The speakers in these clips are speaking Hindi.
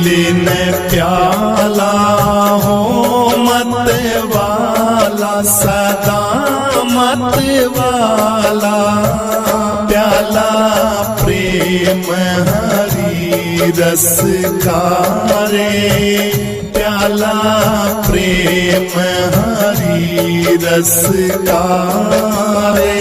लेन प्याला हो मत वाला सदा मत वाला, प्याला प्रेम हरि रस का रे, प्याला प्रेम हरि रस का रे।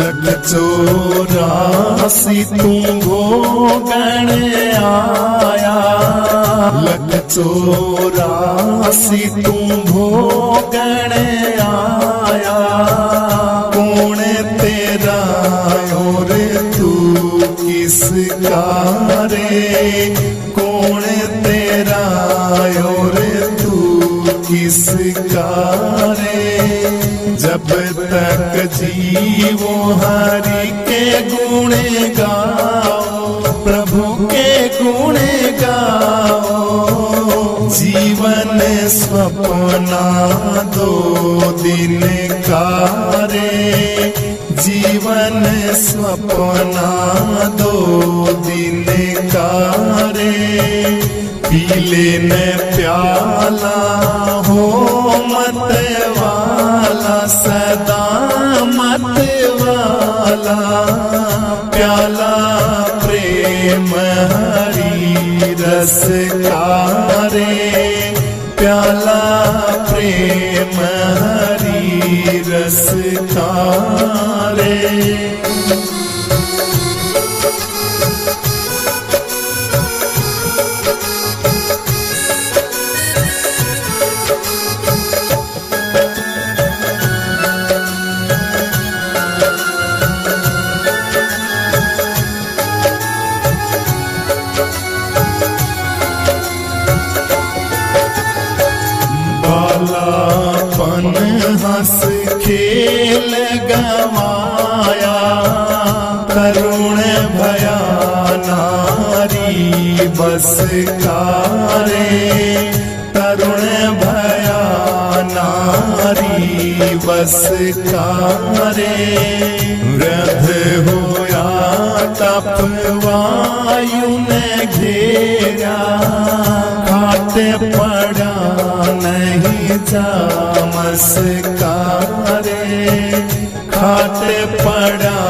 लख 84 तुम भोगण आया, लख 84 तुम भोगण आया, कौन तेरा और तू किसका रे, कौन तेरा और तू किसका रे। जब तक जीवो हरि के गुण गाओ, प्रभु के गुण गाओ, जीवन स्वप्ना 2 दिन का रे, जीवन स्वप्ना 2 दिन का रे। पी लेन प्याला हो मत वाला सदा मत वाला, प्याला प्रेम हरि रस का रे, प्याला प्रेम हरि रस का रे। बालापन हंस खेल गवाया, करुण भया नारी बस का रे, करुण भया नारी बस का रे। वृद्ध होया तपवायु ने घेरा, खाट पड़ा नहीं जामस का रे, खाट पड़ा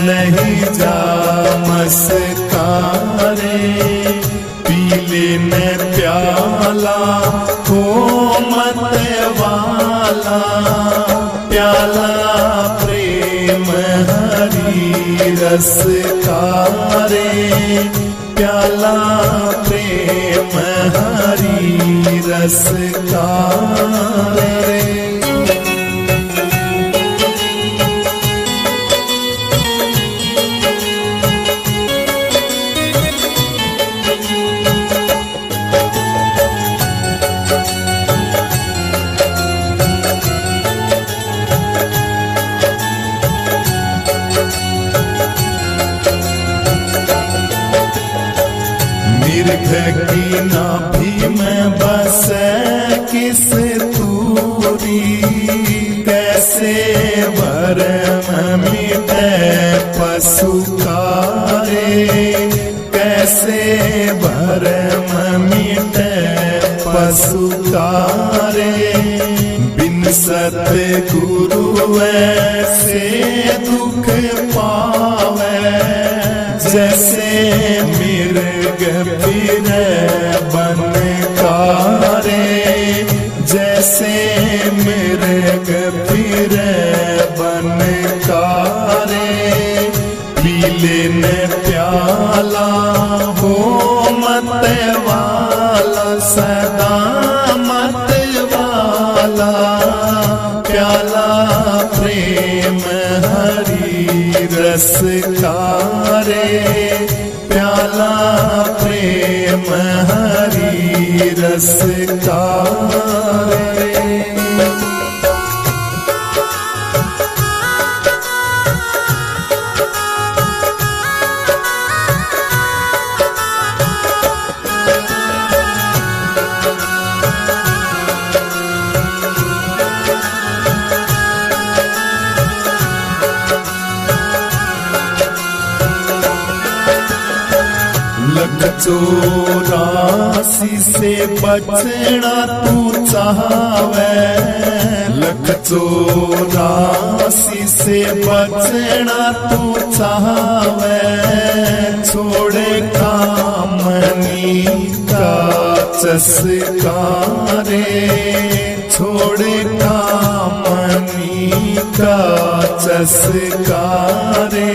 नहीं जामस का रे। पी लेन प्याला हो मत वाला, प्याला प्रेम हरि रस का रे, प्याला प्रेम हरि रस का रे। मृग की नाभि में बसे किस तूरी, कैसे भरम मिटे पशु का रे, कैसे भरम मिटे पशु का रे। बिन सतगुरु ऐसे दुख पावे, जैसे मृग फिरे बन का रे, जैसे मृग फिरे बन का रे। पी लेन प्याला हो मत वाला सदा मत वाला, प्याला प्रेम हरि रस का रे, प्याला प्रेम हरि रस का रे। चौरासी से बचना तू चाहवे, लख चौरासी से बचना तू चाहवे, छोड़े कामनी का चस्कारे, छोड़े कामनी का चस्कारे,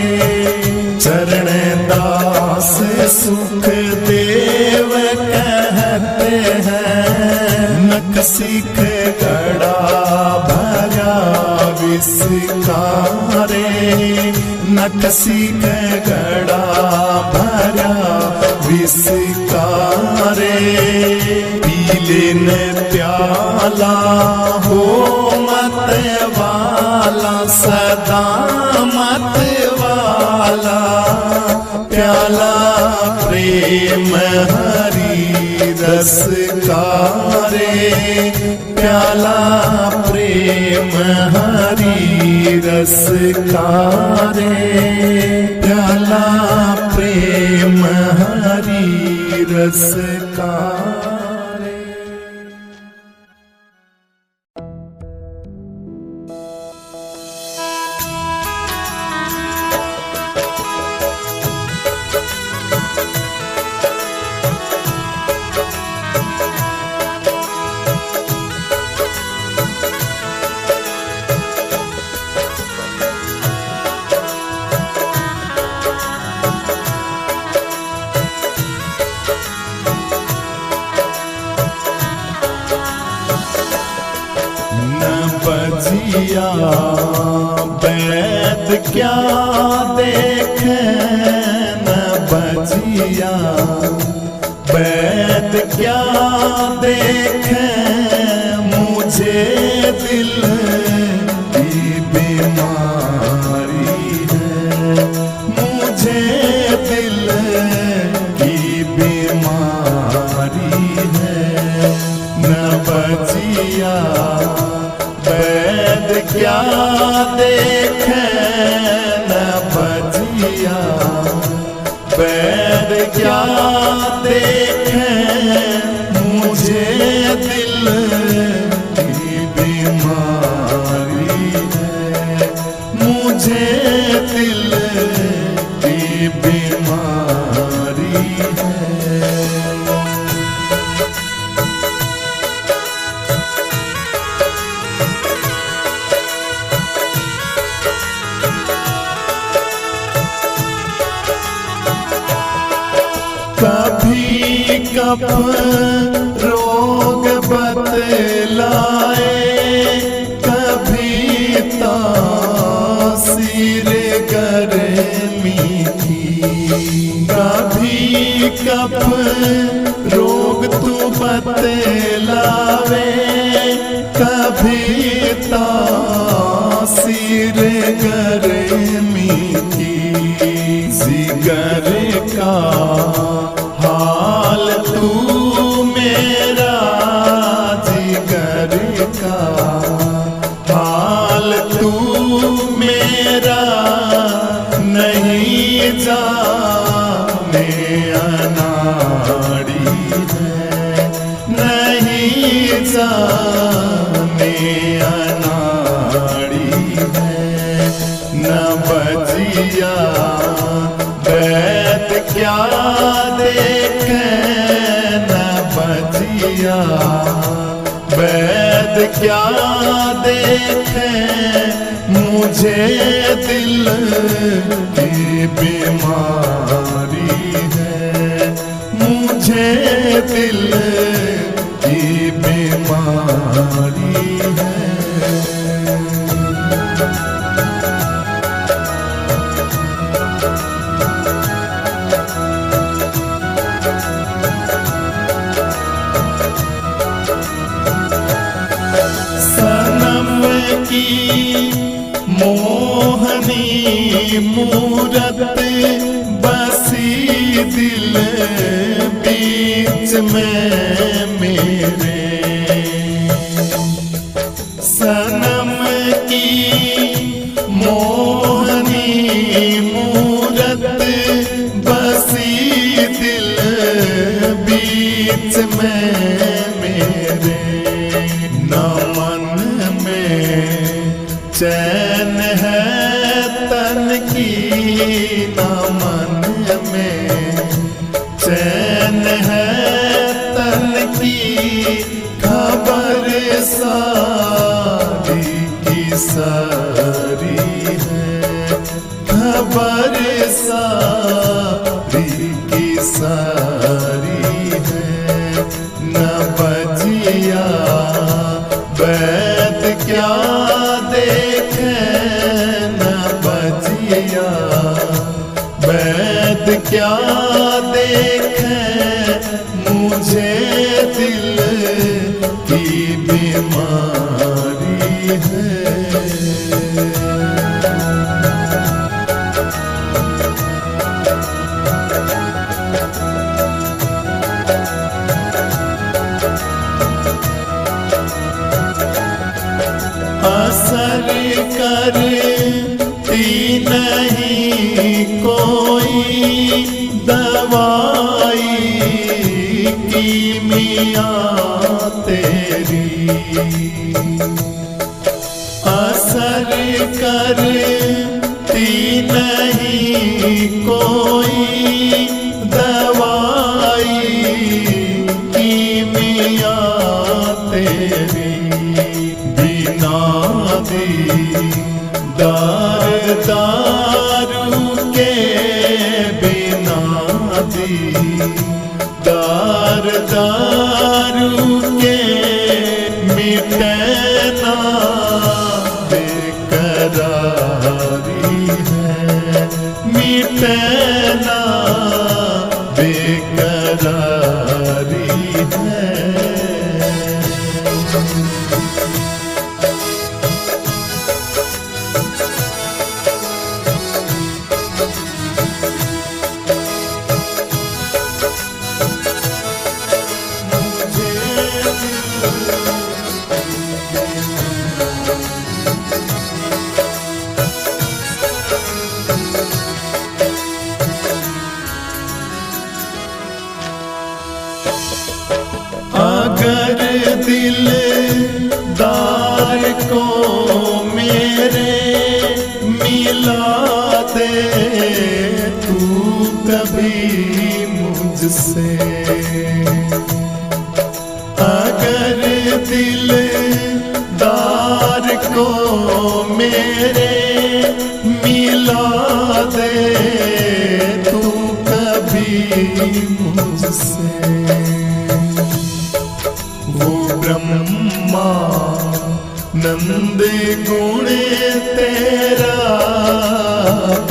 चरण दास सुख देव कहते हैं, नख सीख गड़ा भरा विस्कारे, नख सीख गड़ा भरा विस्कारे, पीले न प्याला हो मत वाला, सदा मत वाला, प्याला प्रेम हरि रस कारे, प्याला प्रेम हरि रस कारे, प्याला प्रेम हरि रस कारे। बजिया बैद क्या देखे, न बजिया बैद क्या देखे, मुझे दिल की बीमारी है, मुझे दिल की बीमारी है, न बजिया बैद क्या देखे, न बजिया बैद क्या देखे, मुझे दिल की बीमारी है, मुझे दिल की बीमारी है। कभी कफ रोग बतलाए, कभी तासीर गर्मी की, कभी कफ रोग तू बतलावे, कभी तासीर गर्मी की, जिगर का हाल तू मेरा, जिगर का हाल तू मेरा, नहीं जाने अनाड़ी है, नहीं जाने अनाड़ी है, न बजिया बैद क्या देखे, न बजिया बैद क्या देखे, मुझे दिल की बीमारी है, मुझे दिल की बीमारी है। मोहनी मूरत बसी दिल बीच में मेरे, सनम की मोहनी मूरत बसी दिल न मन में चैन है तन की, न मन में चैन है तन की, खबर सारी की सारी है, खबर सारी की सारी है। न बजिया वैद क्या देखे, न बजिया वैद क्या देखे, मुझे दिल की बीमारी है। असर करती नहीं कोई दवाई कीमिया तेरी, असर करती नहीं कोई दवाई कीमिया तेरी, दार दारू के बिना दी, दार दारू के मिटे ना बेकरारी है, मिटे ना बेकरारी है। अगर दिलदार को मेरे मिला दे तू कभी मुझसे, अगर दिलदार को मेरे मिला दे तू कभी मुझसे, वो ब्रह्मा नंद गुण तेरा,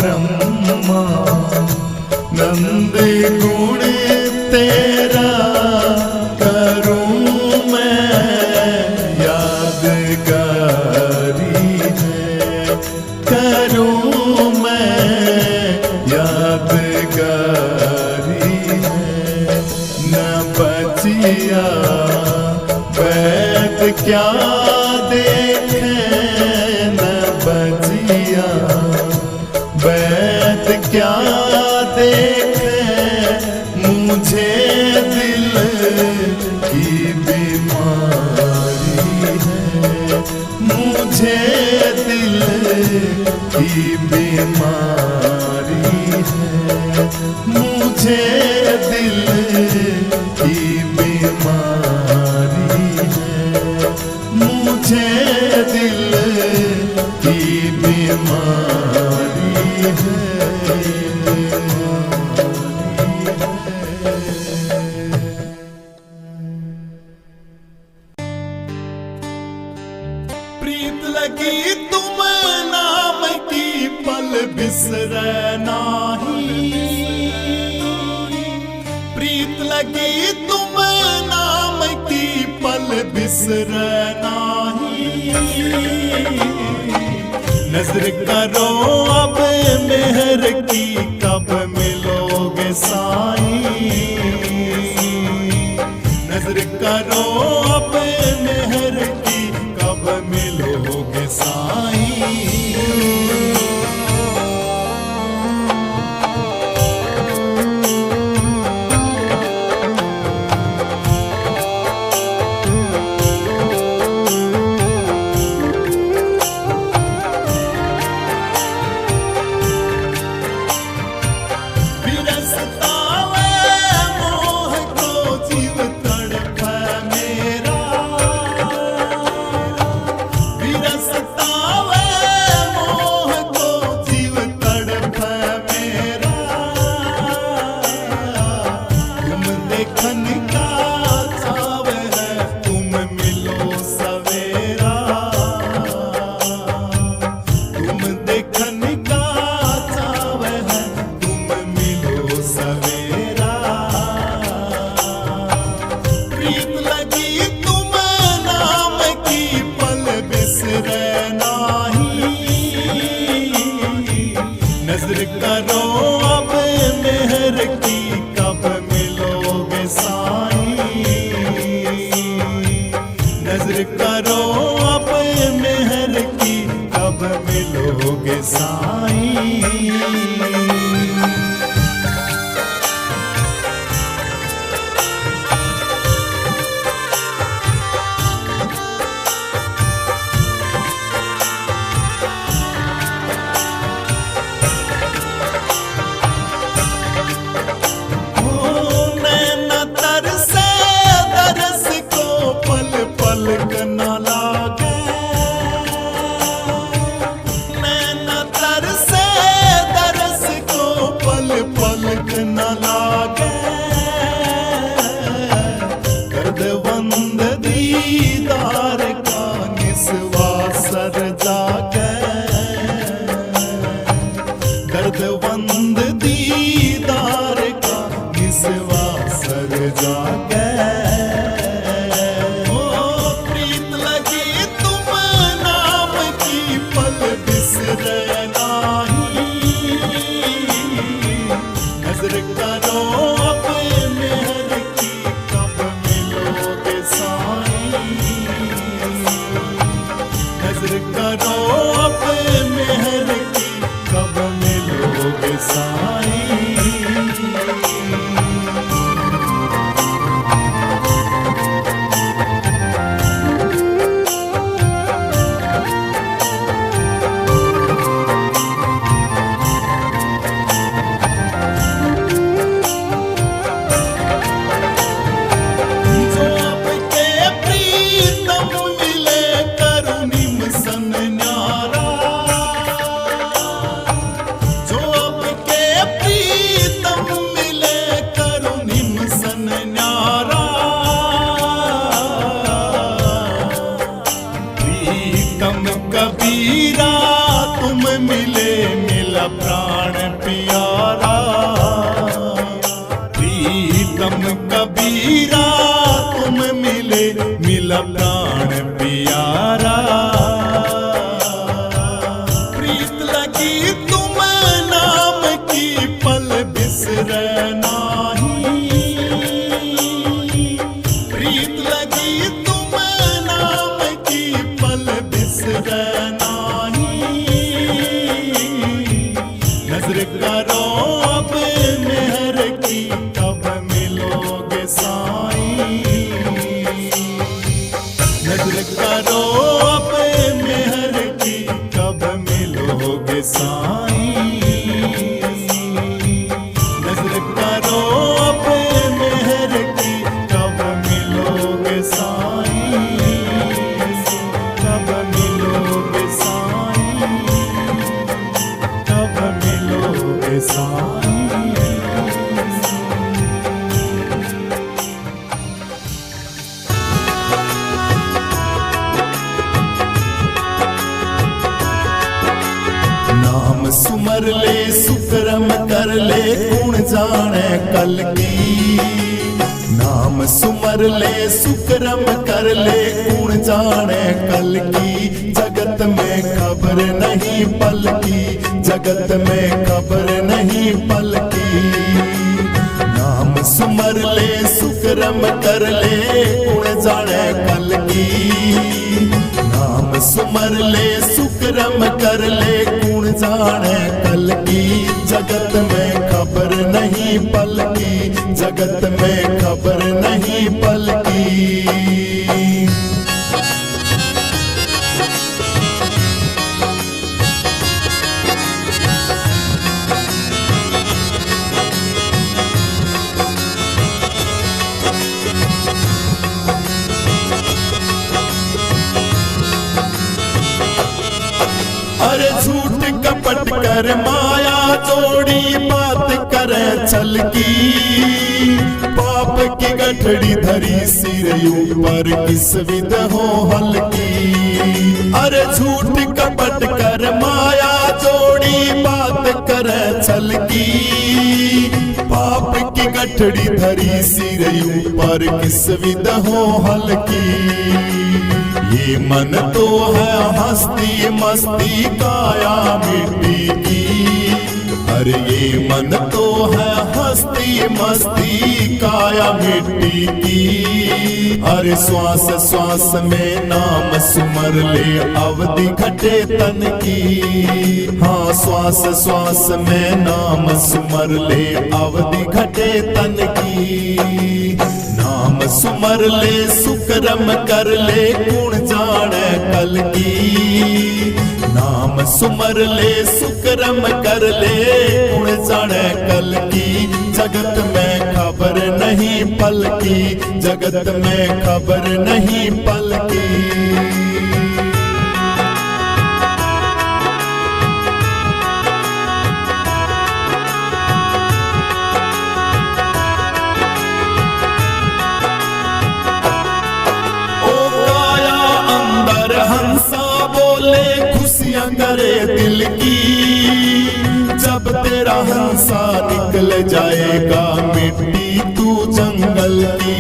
ब्रह्मा नंद गुण तेरा करूं मैं यादगारी है, करूं मैं यादगारी है। न बचिया वैद क्या देखे, न बजिया वैद क्या देखे, मुझे दिल की बीमारी है, मुझे दिल की बीमारी है, मुझे दिल की बीमारी है, मुझे दिल की बीमारी है। प्रीत लगी तुम नाम की पल बिसरे नाही, प्रीत लगी तुम नाम की पल बिसरे नाही, नजर करो अब मेहर की कब मिलोगे साईं, नजर करो अब मेहर की कब मिलोगे साईं। अब मेहर की, कब मिलोगे साईं। दर्दवंद दीदार का निस्वा सर जाके, ओ प्रीत लगी तुम नाम की पल बिसरे नाही। नजर करो अब मेहर की, कब मिलोगे साईं। नजर करो अब मेहर की, कब मिलोगे साईं। जो आपके प्रीतम मिले करुणिम सन न्यारा, जो आपके प्रीतम मिले करुणिम सन न्यारा। प्रीतम कबीरा तुम मिले, मिला प्राण प्यारा। प्रीतम कबीरा तुम मिले, मिला प्राण प्यारा। प्रीत लगी तुम नाम की पल बिसरे नाही। प्रीत लगी तुम नाम की पल बिसरे नाही। नजर करो अब मेहर की, कब मिलोगे साईं। नजर करो अब मेहर की, कब मिलोगे साईं। नजर करो अब मेहर की, कब मिलोगे साईं। कब मिलोगे साईं। कब मिलोगे साईं। नाम सुमर ले सुकरम कर ले, कौन जाने कल की। नाम सुमर ले सुकरम कर ले, कौन जाने कल की। जगत में खबर नहीं पल की, जगत में खबर नहीं पल की। नाम सुमर ले सुकरम कर ले, कौन जाने कल की। नाम सुमर ले सुकरम कर ले, कौन जाने कल की। जगत में खबर नहीं पल की, जगत में खबर नहीं पल की। अरे झूठ कपट कर माया जोड़ी, बात करे चल की। पाप की गठड़ी धरी सिर ऊपर, किस विध हो हल्की। अरे झूठ कपट कर माया जोड़ी, बात करे चल की। पाप की गठड़ी धरी सिर ऊपर, किस विध हो हल्की। ये मन तो है हस्ती मस्ती, काया मिट्टी की। अरे ये मन तो है हस्ती मस्ती काया मिट्टी की। अरे श्वास श्वास में नाम सुमर ले अवधि घटे तन की। हाँ श्वास श्वास में नाम सुमर ले अवधि घटे तन की। नाम सुमर ले सुकरम कर ले गुण जाने कल की। नाम सुमर ले सुकरम कर ले गुण जाने कल की। जगत में खबर नहीं पल की, जगत में खबर नहीं पल की। खुशियां करे दिल की, जब तेरा हंसा निकल जाएगा मिट्टी तू जंगल की।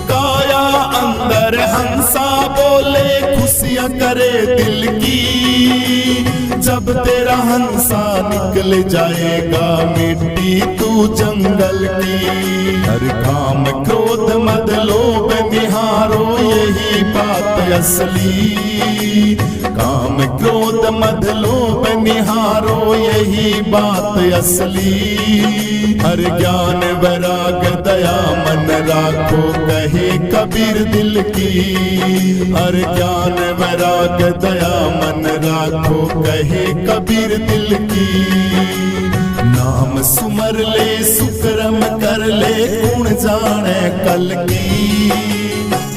काया अंदर हंसा बोले खुशियां करे दिल की, जब तेरा हंसा निकल जाएगा मिट्टी तू जंगल की। हर काम क्रोध मद लोभ निहारो यही बात असली। काम क्रोध मद लोभ निहारो यही बात असली। हर ज्ञान वैराग दया मन राखो कहे कबीर दिल की। हर ज्ञान वैराग दया मन राखो कहे कबीर दिल की। नाम सुमर ले सुकरम कर ले गुण जाने कल की।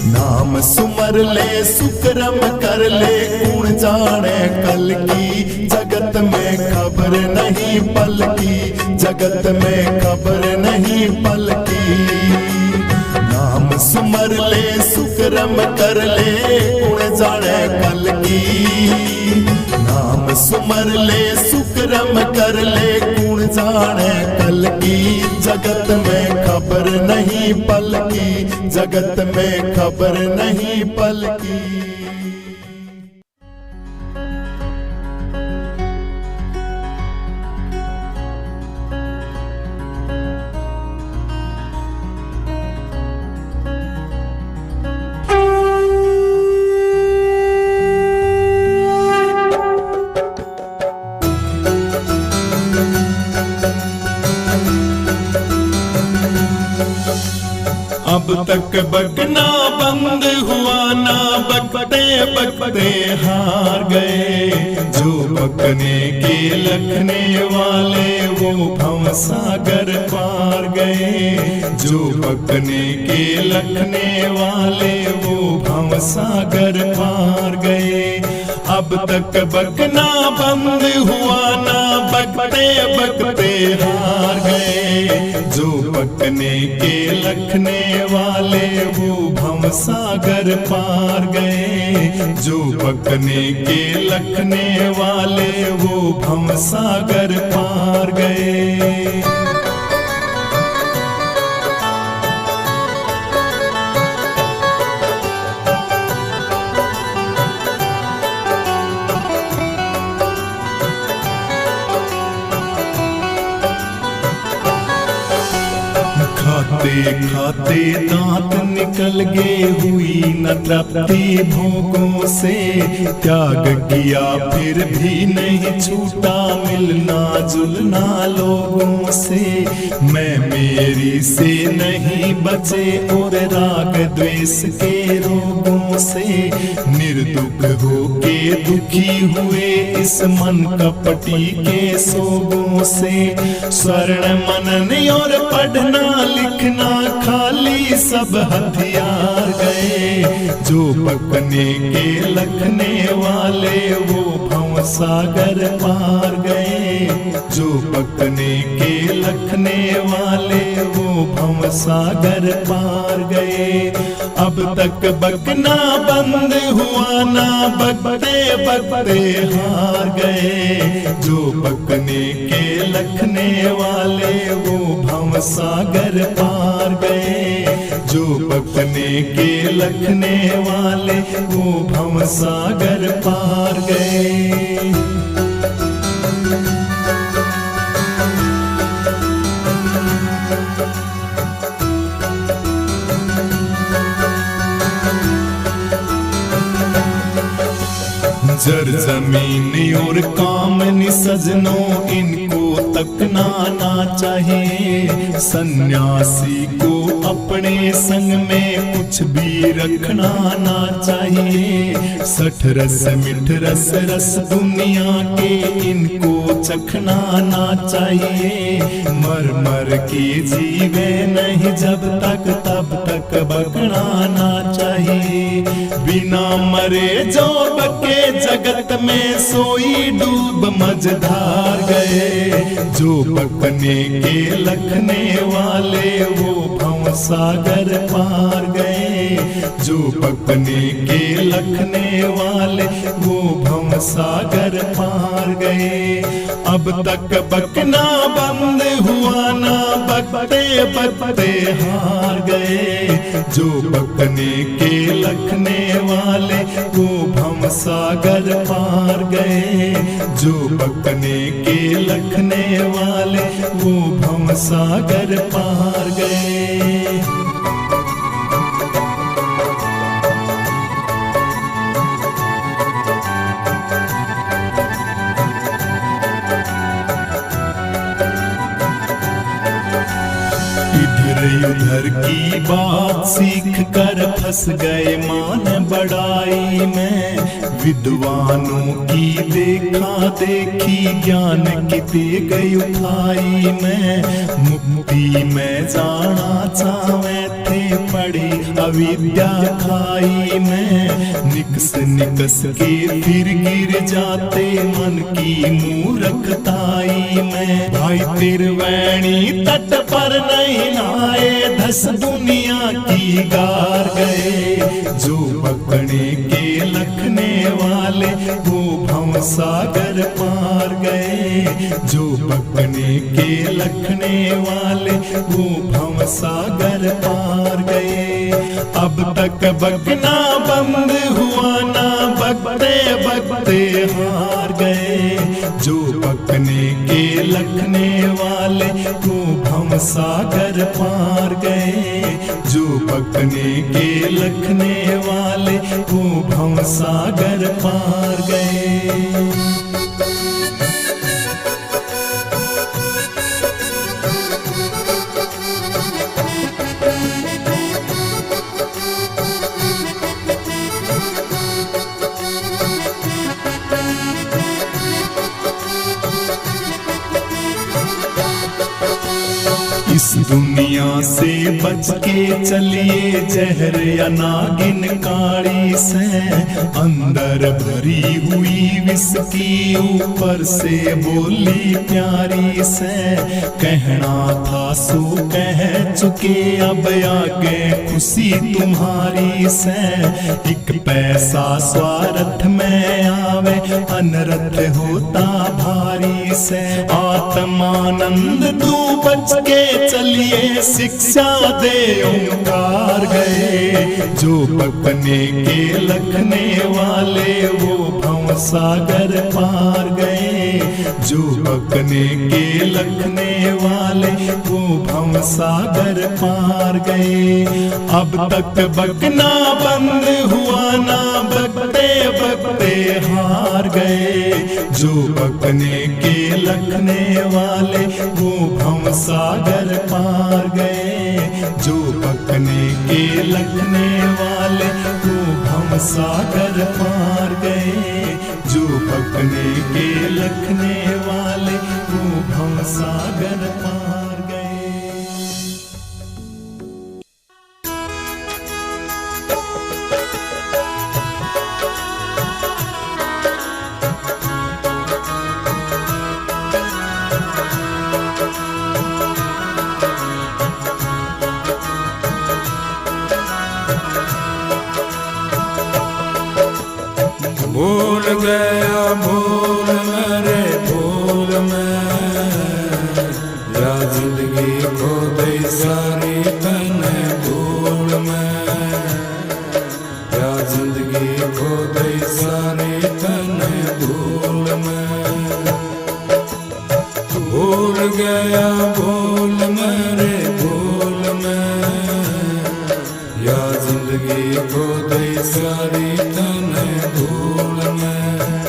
नाम सुमर ले सुकरम कर ले गुण जाने कल की। जगत में खबर नहीं पल की, जगत में खबर नहीं पल की। नाम सुमर ले सुकरम कर ले गुण जाने कल की। नाम सुमर ले सुकरम कर ले गुण जाने कल की। जगत में खबर नहीं पल की, जगत में खबर नहीं पल की। अब तक बकना बंद हुआ ना बकते बकते हार गए। जो बकने के लखने वाले वो भव सागर पार गए। जो बकने के लखने वाले वो भव सागर पार गए। अब तक बकना बंद हुआ ना बकते बकते हार गए। जो बकने के लखने वाले वो भव सागर पार गए। जो बकने के लखने वाले वो भव सागर पार गए। खाते खाते दांत निकल गए हुई न तृप्ति भोगों से। त्याग किया फिर भी नहीं छूटा मिलना जुलना लोगों से। मैं मेरी से नहीं बचे और राग द्वेष के रोगों से। निर्दुख होके दुखी हुए इस मन कपटी के सोगों से। स्वर्ण मनन और पढ़ना लिखना खाली सब हथियार गए। जो बकने के लखने वाले वो भव सागर पार गए। जो बकने के लखने वाले वो भव सागर पार गए। अब तक बकना बंद हुआ ना बकते बकते हार गए। जो बकने के लखने वाले वो भव सागर पार गए। जो बकने के लखने वाले वो भव सागर पार गए। जर जमीन और कामनी सजनों इनको तकना ना चाहिए। सन्यासी को अपने संग में कुछ भी रखना ना चाहिए। सठ रस मिठ रस रस दुनिया के इनको चखना ना चाहिए। मर मर के जीवे नहीं जब तक तब तक बकना ना चाहिए। बिना मरे जो बके जगत में सोई डूब मझधार गए। जो बकने के लखने वाले वो भंव सागर पार गए। जो बकने के लखने वाले वो भंव सागर पार गए। अब तक बकना बंद हुआ ना बकते बकते हार गए। जो बकने के लखने वाले वो भंव सागर पार गए। जो बकने के लखने वाले वो भंव सागर पार गए। उधर की बात सीख कर फंस गए मान बड़ाई में। विद्वानों की देखा देखी ज्ञान की दे गई उठाई में। मुक्ति में जाना चाहे थे पड़ी अविद्या खाई में। निकस निकस के फिर गिर जाते मन की मूर्खताई में। भाई त्रिवेणी तट पर नहीं नहाए धस दुनिया की गार गए। जो पकड़े के लखने वाले वो भंव सागर पार गए। जो पकड़े के लखने वाले वो भंव सागर पार गए। अब तक बकना बंद हुआ ना बकते बकते हार गए। जो बकने के लखने वाले वो भंव सागर पार गए। जो बकने के लखने वाले वो भंव सागर पार गए। इस दुनिया से बच के चलिए जहर या नागिन काड़ी से। अंदर भरी हुई विष की ऊपर से बोली प्यारी से। कहना था सो कह चुके अब आगे खुशी तुम्हारी से। एक पैसा स्वार्थ में आवे अनर्थ होता भारी से। आत्मानंद तू बच के चलिए शिक्षा दे ओंकार गए। जो बकने के लखने वाले वो भंव सागर पार गए। जो बकने के लखने वाले वो भंव सागर पार गए। अब तक बकना बंद हुआ ना बकते बकते हार गए। जो बकने के लखने वाले वो भंव सागर पार गए। जो बकने के लखने वाले वो भंव सागर पार गए। जो बकने के लखने वाले वो भंव सागर पार गए। भूल गया भूल मेरे भूल में। या जिंदगी खो गई सारी तने भूल में। या जिंदगी खो गई सारी तने भूल में। भूल गया भूल मेरे भूल में। या जिंदगी खो गई सारी तने भूल में।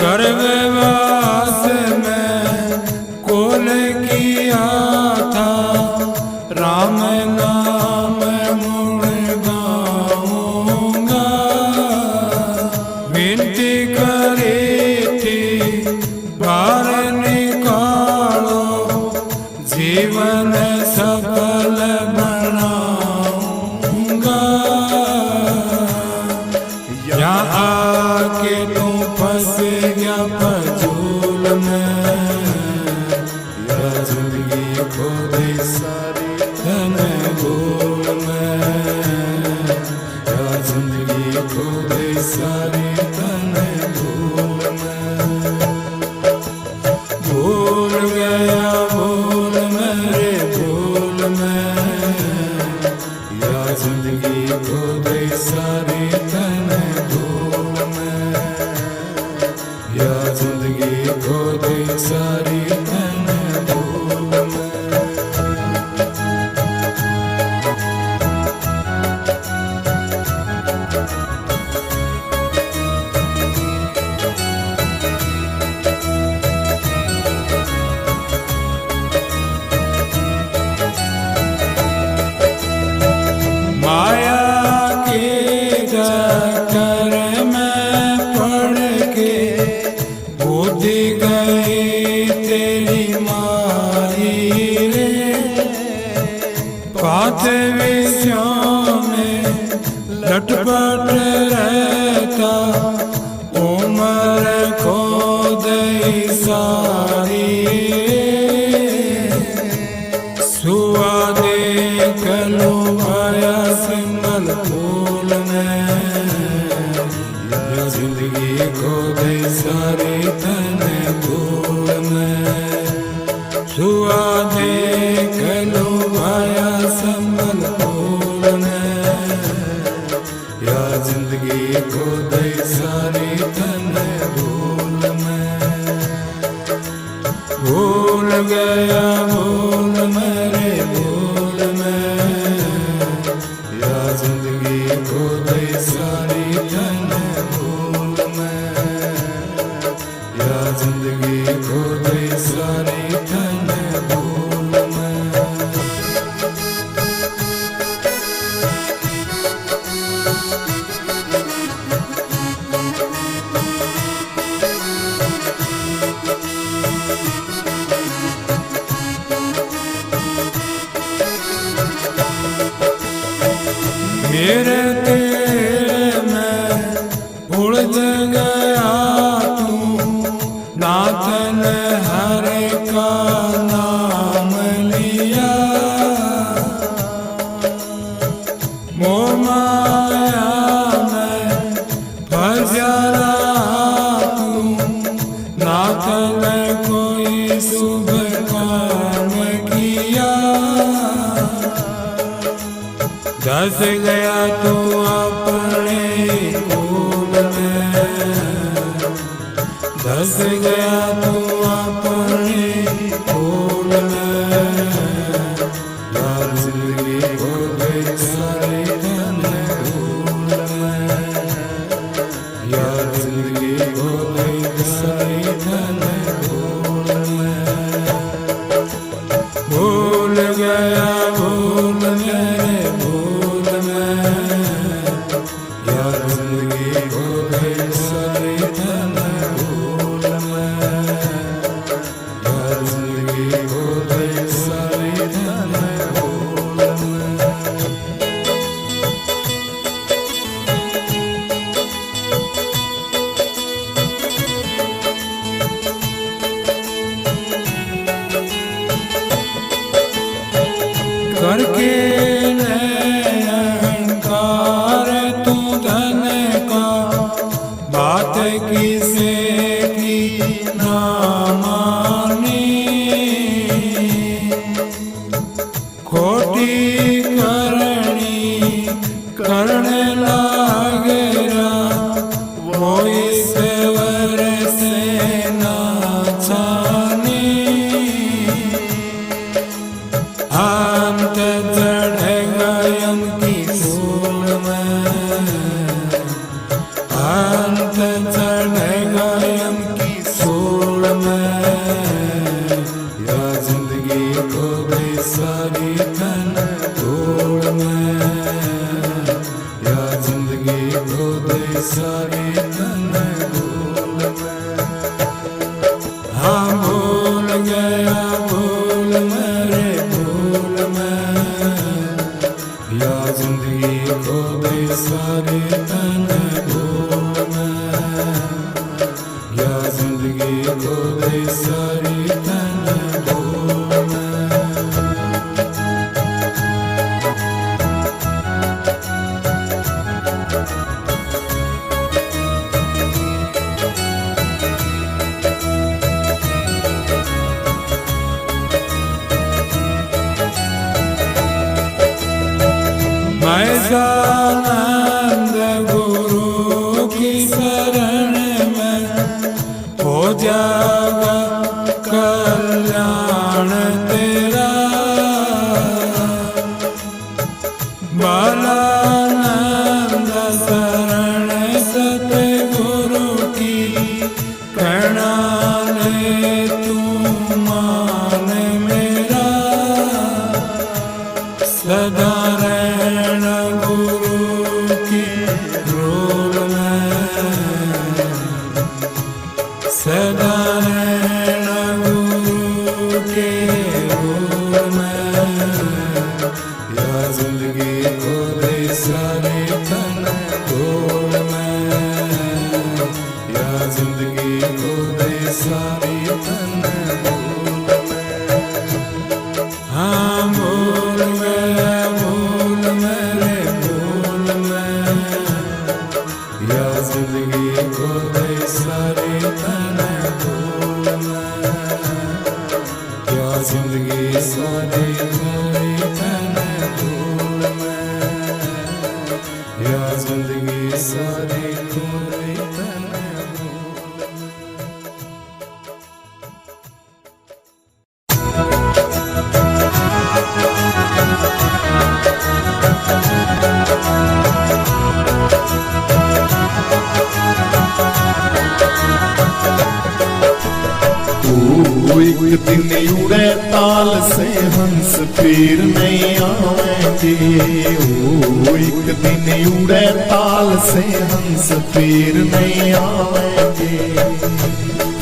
गर्भवास में कोल किया था, राम नाम मुड़ गाऊंगा। विनती करी थी बाहर निकालो, जीवन सफल बनाऊंगा। यहाँ आके तू फंस गया फजूल में, या जिंदगी खो गई सारी धन भूल में, या जिंदगी खो गई सारी धन भूल में। भूल गया भूल मेरे भूल में, या जिंदगी खो गई सारी धन भूल में, या जिंदगी खो गई सारी धन भूल में। माया के चक्कर में पड़ के बुद्धि गई तेरी मारी रे। पांच विषयों में लटपट रहता, उम्र खो गई सारी रे। सुआ देख लो आया सिंगल फूल में, या जिंदगी खो गई सारी धन भूल में। सुआ देख लो आया सिंगल फूल में, या जिंदगी खो गई सारी धन भूल में। भूल गया भूल मेरे भूल में, या जिंदगी खो गई सारी धन भूल में, या जिंदगी खो गई सारी धन भूल में। मेरे तेरे में उलझ गया तू, नाथन हर का नाम लिया। मोह माया में फंसा तू, नाथन कोई शुभ काम किया। धस गया तू अपने फूल में, धस गया तू अपने फूल में, या जिंदगी खो गई सारी धन भूल में, या जिंदगी खो गई सारी धन भूल में। भूल गया भूल मेरे भूल में, या जिंदगी खो गई सारी धन भूल में, या जिंदगी खो गई सारी धन भूल में। करके अहंकार तू धन का, बात किसे की ना मानी। खोटी करनी करने लागेरा, वो ईश्वर से ना जानी। अंत चढ़ेगा यम की सूल में, अंत चढ़ेगा यम की जिंदगी खो दे सारी तन भूल में। हाँ भूल गया भूल मेरे भूल में, या जिंदगी खो दे सारी तन भूल में, या जिंदगी खो दे सारी तन भूल में। मैं सदानंद गुरु की शरण में हो जाएगा कल्याण तेरा। बालानंद शरण सतगुरु की कहना ले तू मान मेरा। सदा रहना गुरु की रोल में, सदा रहना गुरु के रोल में, या जिंदगी खो दे सारे तन भूल में, या जिंदगी खो दे सारी तन भूल में। हाँ भूल गया भूल मेरे भूल में, या जिंदगी खो दे सारी तन भूल में, या जिंदगी सारी खोई तन भूल में, या जिंदगी सारी खोई तन भूल में। एक दिन उड़े ताल से हंस फिर नहीं आवेंगे। एक दिन उड़े ताल से हंस फिर नहीं आवेंगे,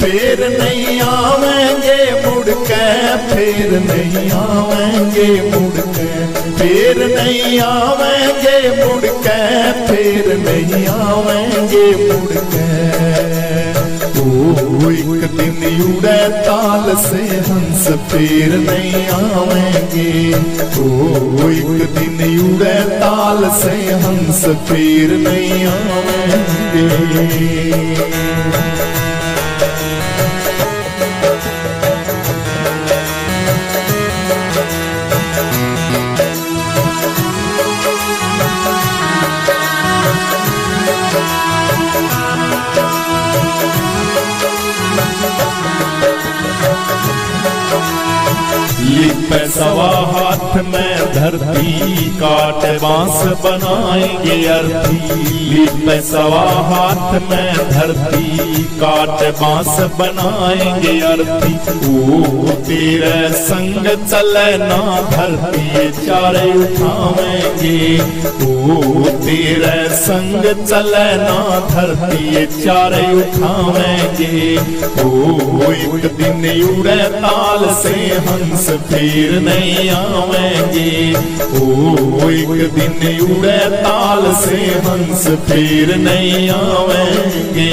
फिर नहीं आवेंगे मुड़ के, फिर नहीं आवेंगे मुड़ के, फिर नहीं आवेंगे मुड़ के, फिर नहीं आवेंगे मुड़ के। एक दिन उड़े ताल से हंस फिर नहीं आवेंगे। एक दिन उड़े ताल से हंस फिर नहीं आवेंगे। लिपे सवा हाथ में धरती काट बांस बनाएंगे अर्थी। लिपे सवा हाथ में धरती काट बांस बनाएंगे अर्थी। ओ तेरे संग चले ना धरती चारे उठावेंगे। ओ तेरे संग चले ना धरती चारे उठावेंगे। ओ एक दिन उड़े ताल से हंस फिर नहीं आवेंगे। ओ एक दिन उड़े ताल से हंस फिर नहीं आवेंगे।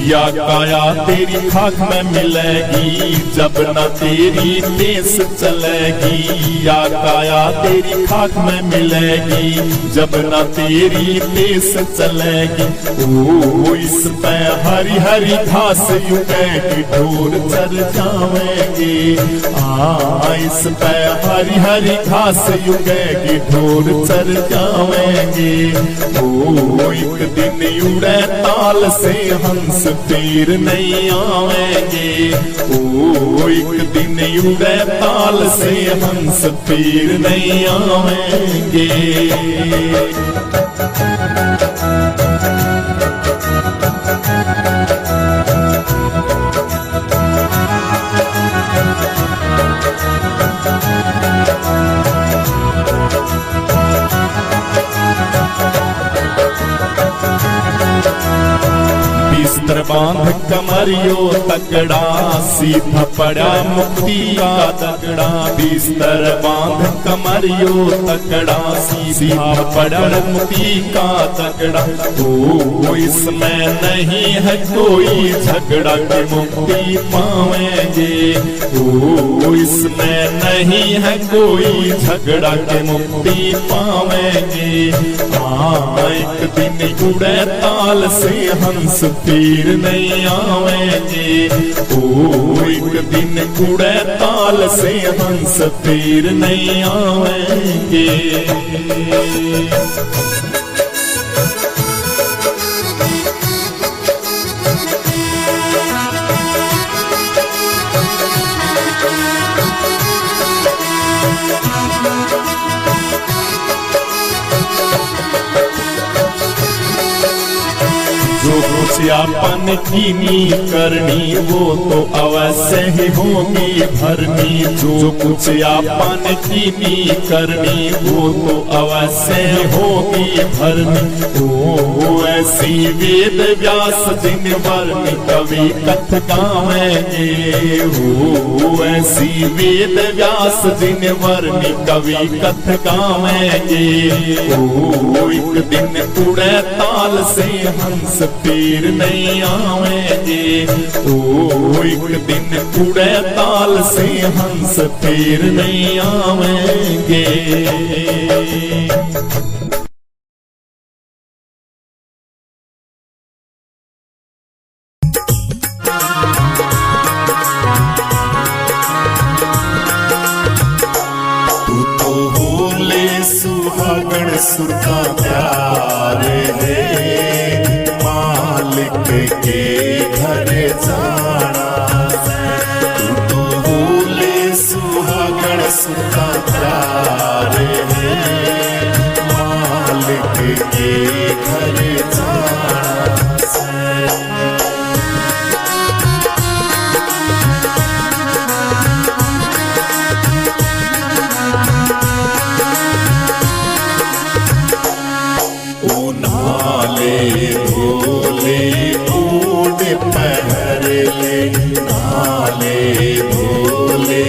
या काया तेरी खाक में मिलेगी जब न तेरी देश चलेगी। या काया तेरी खाक में मिलेगी जब न तेरी देश चलेगी। ओ इस पे हरी हरी घास उगेगी ढोर चर जावेंगे। इस पे हरी हरी घास उगेगी ढोर चर जावेंगे। ओ एक दिन उड़े ताल से हंस फिर नहीं आवेंगे। ओ एक दिन उड़े ताल से हंस फिर नहीं आवेंगे। बिस्तर बांध कमरियो तगड़ा, सीधा पड़ा मुक्ति का तगड़ा। बिस्तर बांध कमरियो तगड़ा, सीधा पड़ा मुक्ति का तगड़ा। तो इसमें नहीं है कोई झगड़ा कि मुक्ति पावेंगे। तो इसमें नहीं है कोई झगड़ा कि मुक्ति पावेंगे। हाँ एक दिन उड़े ताल से हंस फिर नहीं आवेंगे। ओ एक दिन उड़े ताल से हंस फिर नहीं आवेंगे। जो कुछ आपन की नी करनी वो तो अवश्य ही होगी भरनी। जो कुछ आपन की नी करनी वो तो अवश्य ही होगी भरनी। ओ ऐसी वेद व्यास जिन वर्णि कवि कथ गावेंगे। हो ऐसी वेद व्यास जिन वर्णि कवि कथ गावेंगे। ओ एक दिन उड़े ताल से हंस फिर नहीं आवेंगे। ओ एक दिन उड़े ताल से हंस फिर नहीं आवेंगे। तू तो होले सुहागण सुरता प्यार है। के घर जाना तू तो भूले सुहागण सुता प्यार है। मालिक के घर जाना ओ नाले धोले पहर ले। नाले धोले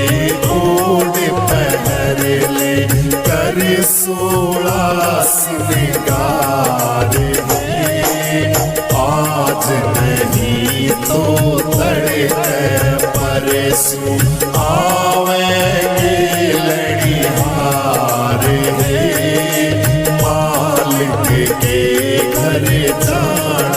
ओढ़ पहर ले। कर 16 सिंगार है। आज नहीं तो तड़के परसों आवेंगे लड़िहार है। मालिक के घर जाना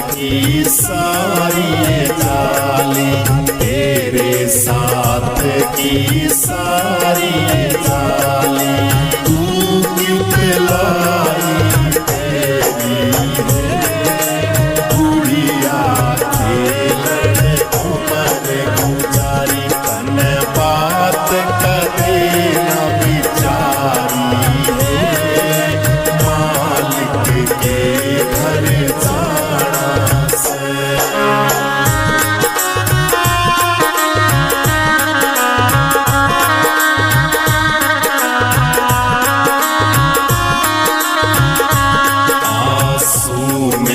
की सारी जाली। तेरे साथ की सारी जाली। तू कितलाई तेरी है। गुड़िया खेलन उमर गुजारी। तन बात कदे न बिचारी है। मालिक के घर जाना से।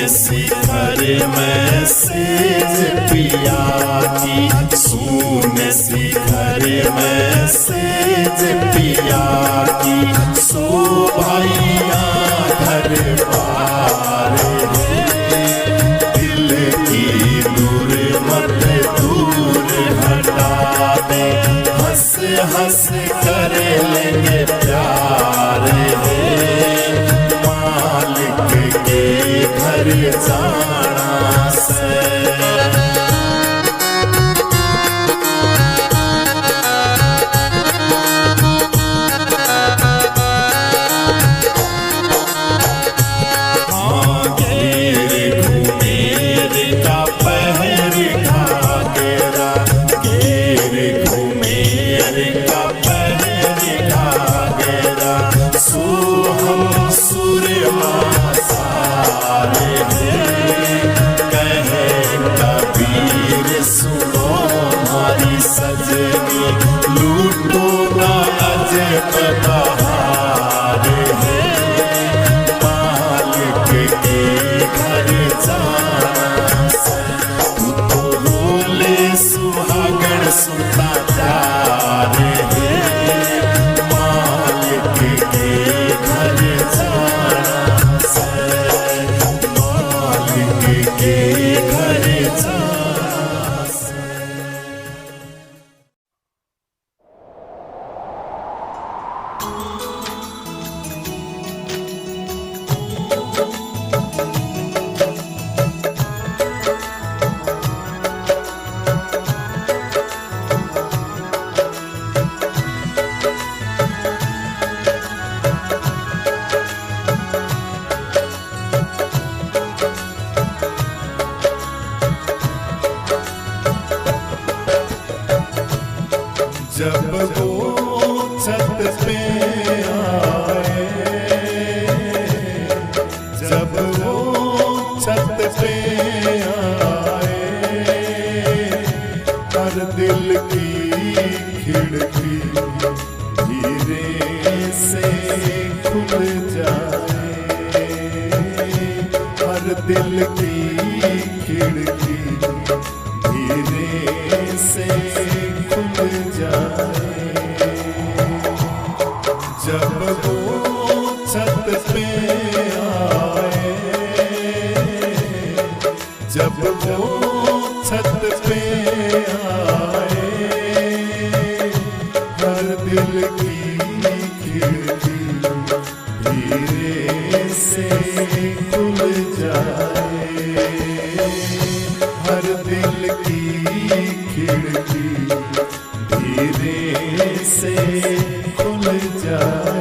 शिखर में सेज पिया की। सून शिखर में सेज पिया की। सो भैया घर पार है। दिल की दूर मत दूर हटा दे। हंस हंस कर लेंगे प्यार है। मालिक के घर जाना से। जास। जब वो छत पे आए, जब वो छत पे आए, हर दिल की खिड़की धीरे से खुल जाए, हर दिल की खिड़की धीरे से खुल जाए। जब वो छत पे आए, जब वो छत पे आए, हर दिल की खिड़की धीरे से खुल जाए, हर दिल की खिड़की धीरे से खुल जाए।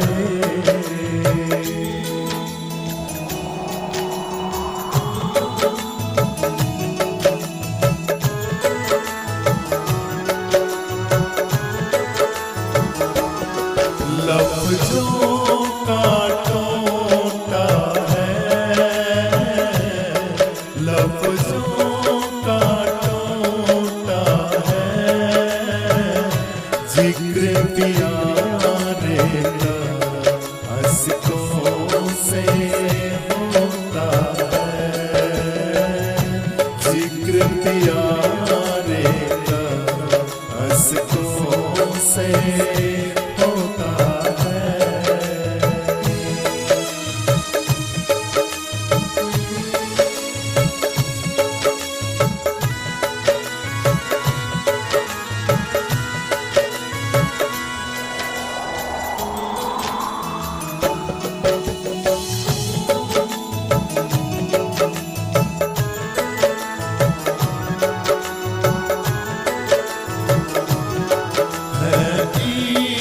लफ्ज़ों का टोटा है, लफ्ज़ों का टोटा है, जिक्र प्यारे का अश्कों से होता है, जिक्र प्यारे का अश्कों से होता है।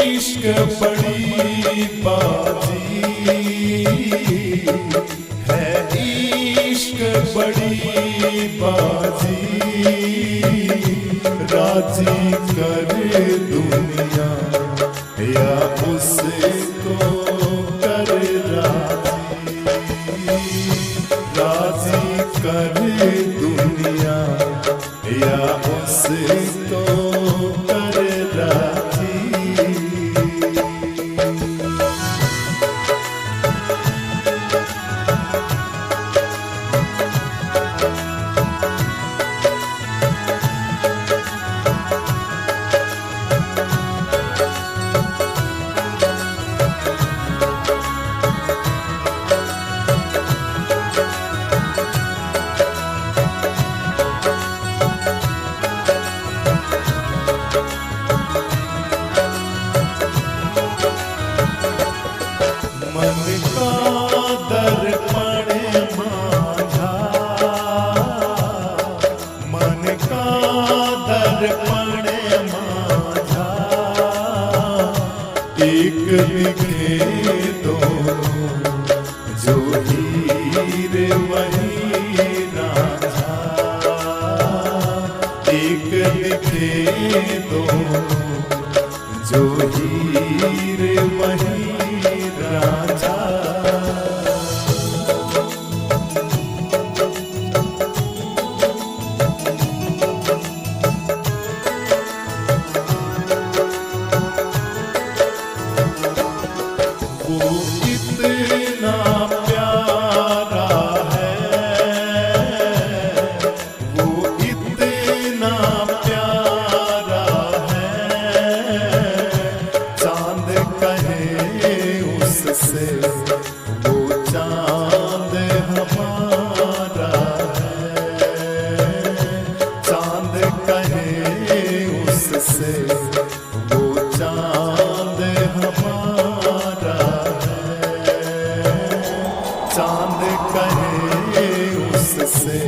इश्क बड़ी बाजी है, इश्क बड़ी बाजी, राजी कर दुनिया या उसको कर राजी, राजी कर दुनिया या उसको कर राजी। मन का दर्पण माझा, मन का दर्पण माझा, एक दिखे दोनों जो हीर वही रांझा, एक दिखे दोनों जो हीर वही राजा। वो इतना प्यारा है, वो इतना प्यारा है, चांद कहे उससे कहे उससे वो चांद हमारा है, चांद कहे उससे